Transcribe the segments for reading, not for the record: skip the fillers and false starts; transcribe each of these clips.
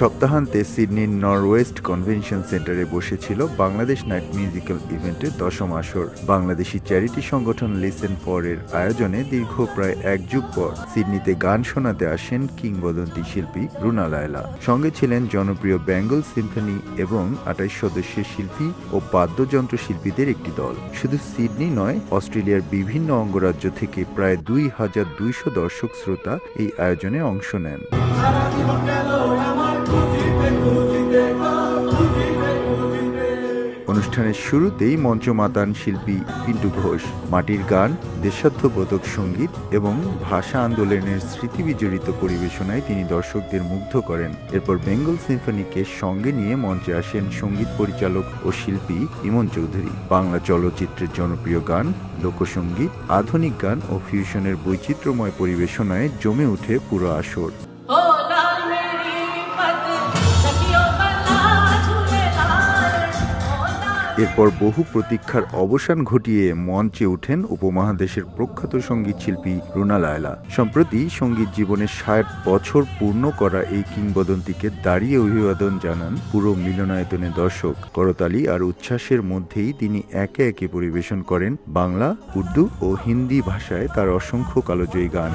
সপ্তাহান্তে সিডনির নরওয়েস্ট কনভেনশন সেন্টারে বসেছিল বাংলাদেশ নাইট মিউজিক্যাল ইভেন্টের 10ম আসর। বাংলাদেশি চ্যারিটি সংগঠন লিসেন ফর এর আয়োজনে দীর্ঘ প্রায় এক যুগ পর সিডনিতে গান শোনাতে আসেন কিংবদন্তি শিল্পী রুনা লায়লা। সঙ্গে ছিলেন জনপ্রিয় বেঙ্গল সিম্ফনি এবং 28 সদস্যের শিল্পী ও বাদ্যযন্ত্র শিল্পীদের একটি দল। শুধু সিডনি নয়, অস্ট্রেলিয়ার বিভিন্ন অঙ্গরাজ্য থেকে প্রায় 2200 দর্শক শ্রোতা এই আয়োজনে অংশ নেন। অনুষ্ঠানের শুরুতেই মঞ্চ মাতান শিল্পী পিন্টু ঘোষ। মাটির গান, দেশাত্মবোধক সঙ্গীত এবং ভাষা আন্দোলনের স্মৃতিবিজড়িত পরিবেশনায় তিনি দর্শকদের মুগ্ধ করেন। এরপর বেঙ্গল সিম্ফনিকে সঙ্গে নিয়ে মঞ্চে আসেন সঙ্গীত পরিচালক ও শিল্পী ইমন চৌধুরী। বাংলা চলচ্চিত্রের জনপ্রিয় গান, লোকসঙ্গীত, আধুনিক গান ও ফিউশনের বৈচিত্র্যময় পরিবেশনায় জমে ওঠে পুরো আসর। এরপর বহু প্রতীক্ষার অবসান ঘটিয়ে মঞ্চে ওঠেন উপমহাদেশের প্রখ্যাত সঙ্গীত শিল্পী রুনা লায়লা। সম্প্রতি সঙ্গীত জীবনের 60 বছর পূর্ণ করা এই কিংবদন্তিকে দাঁড়িয়ে অভিবাদন জানান পুরো মিলনায়তনে দর্শক। করতালি আর উচ্ছ্বাসের মধ্যেই তিনি একে একে পরিবেশন করেন বাংলা, উর্দু ও হিন্দি ভাষায় তার অসংখ্য কালজয়ী গান।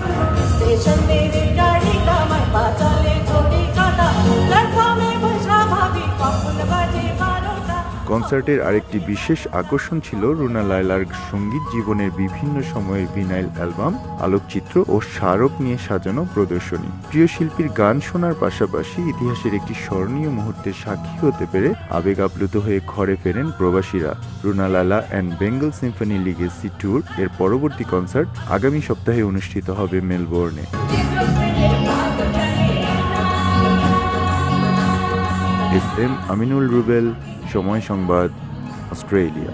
কনসার্টের আরেকটি বিশেষ আকর্ষণ ছিল রুনা লায়লার সঙ্গীত জীবনের বিভিন্ন সময়ের ভিনাইল অ্যালবাম, আলোকচিত্র ও স্মারক নিয়ে সাজানো প্রদর্শনী। প্রিয় শিল্পীর গান শোনার পাশাপাশি ইতিহাসের একটি স্মরণীয় মুহূর্তের সাক্ষী হতে পেরে আবেগ আপ্লুত হয়ে ঘরে ফেরেন প্রবাসীরা। Runa Laila and Bengal Symphony legacy tour এর পরবর্তী কনসার্ট আগামী সপ্তাহে অনুষ্ঠিত হবে মেলবোর্নে। এস এম আমিনুল রুবেল, সময় সংবাদ, অস্ট্রেলিয়া।